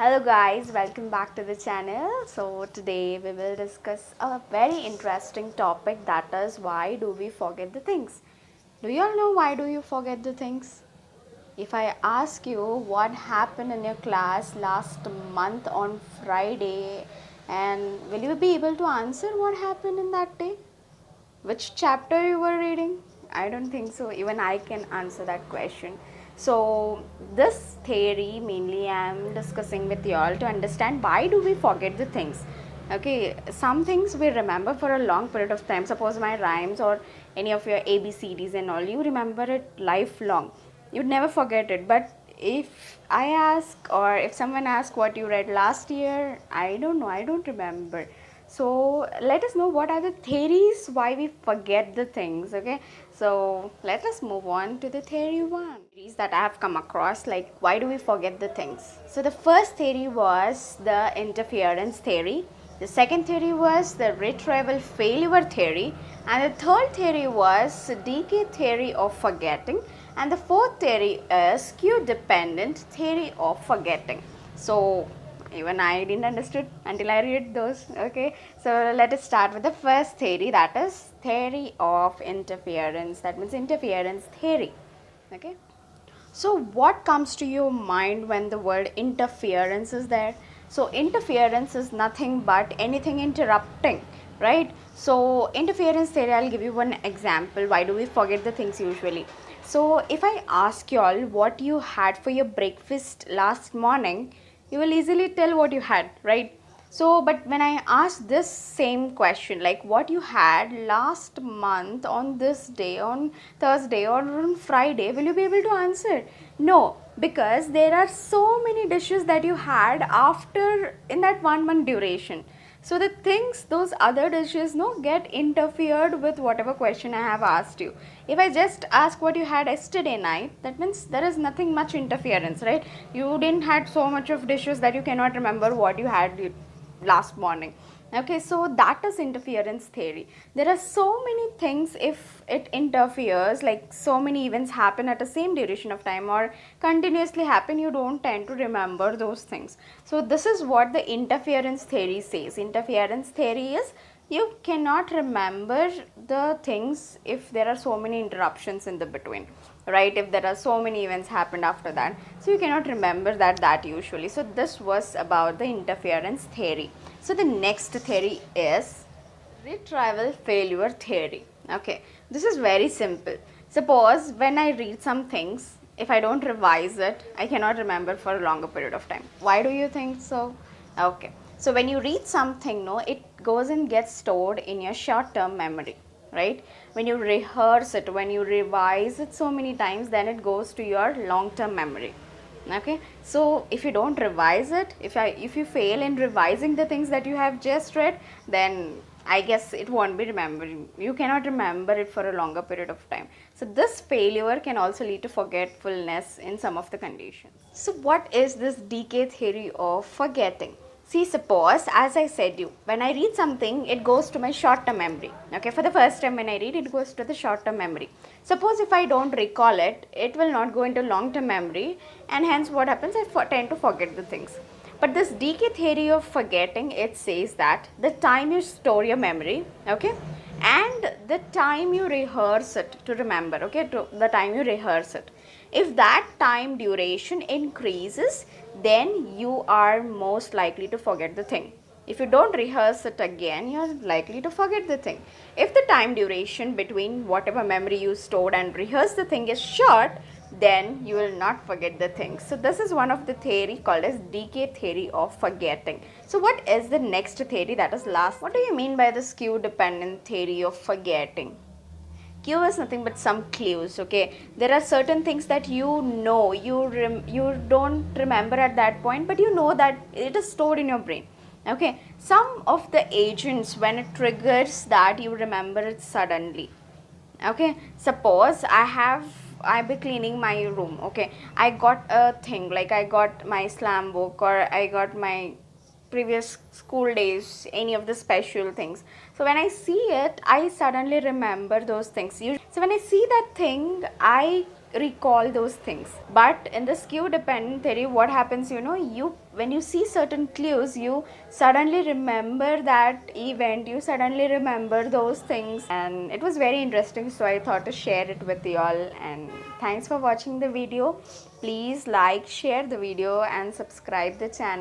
Hello guys, welcome back to the channel. So today we will discuss a very interesting topic, that is why do we forget the things. Do you all know why do you forget the things? If I ask you what happened in your class last month on Friday, and will you be able to answer what happened in that day? Which chapter you were reading? I don't think so. Even I can answer that question. So this theory mainly I am discussing with you all to understand why do we forget the things. Okay, some things we remember for a long period of time. Suppose my rhymes or any of your ABCDs and all, you remember it lifelong. You'd never forget it. But if I ask, or if someone asks what you read last year, I don't know, I don't remember. So let us know what are the theories why we forget the things. Okay, so let us move on to the theory one. Theories that I have come across, like why do we forget the things. So the first theory was the interference theory. The second theory was the retrieval failure theory, and the third theory was decay theory of forgetting, and the fourth theory is cue dependent theory of forgetting. So even I didn't understood until I read those. Okay, so let us start with the first theory, that is theory of interference. That means interference theory. Okay, so what comes to your mind when the word interference is there? So interference is nothing but anything interrupting, right? So interference theory, I'll give you one example. Why do we forget the things usually? So if I ask you all what you had for your breakfast last morning, you will easily tell what you had, right? So but when I ask this same question, like what you had last month on this day, on Thursday or on Friday, will you be able to answer? No, because there are so many dishes that you had after in that 1 month duration. So the things, those other dishes, no, get interfered with whatever question I have asked you. If I just ask what you had yesterday night, that means there is nothing much interference, right? You didn't had so much of dishes that you cannot remember what you had last morning. Okay, so that is interference theory. There are so many things, if it interferes, like so many events happen at the same duration of time or continuously happen, you don't tend to remember those things. So this is what the interference theory says. Interference theory is you cannot remember the things if there are so many interruptions in the between, right? If there are so many events happened after that, so you cannot remember that usually. So this was about the interference theory. So the next theory is retrieval failure theory. Okay, this is very simple. Suppose when I read some things, if I don't revise it, I cannot remember for a longer period of time. Why do you think so? Okay, so when you read something, no, it goes and gets stored in your short term memory, right? When you rehearse it, when you revise it so many times, then it goes to your long term memory. Okay, so if you don't revise it, if you fail in revising the things that you have just read, then I guess it won't be remembering. You cannot remember it for a longer period of time. So this failure can also lead to forgetfulness in some of the conditions. So what is this decay theory of forgetting? See, suppose, as I said you, when I read something, it goes to my short-term memory. Okay, for the first time when I read, it goes to the short-term memory. Suppose if I don't recall it, it will not go into long-term memory, and hence what happens, I tend to forget the things. But this decay theory of forgetting, it says that the time you store your memory, okay, and the time you rehearse it to remember, okay, to the time you rehearse it, if that time duration increases, then you are most likely to forget the thing. If you don't rehearse it again, you're likely to forget the thing. If the time duration between whatever memory you stored and rehearsed the thing is short, then you will not forget the thing. So this is one of the theory called as decay theory of forgetting. So what is the next theory, that is last? What do you mean by this cue dependent theory of forgetting? Cue is nothing but some clues. Okay, there are certain things that you don't remember at that point, but you know that it is stored in your brain. Okay, some of the agents, when it triggers that, you remember it suddenly. Okay, suppose I be cleaning my room. Okay, I got a thing, like I got my slam book, or I got my previous school days, any of the special things. So when I see it, I suddenly remember those things. So when I see that thing, I recall those things. But in the skew dependent theory, what happens, you when you see certain clues, you suddenly remember that event, you suddenly remember those things, and it was very interesting, so I thought to share it with you all. And thanks for watching the video. Please like, share the video and subscribe the channel.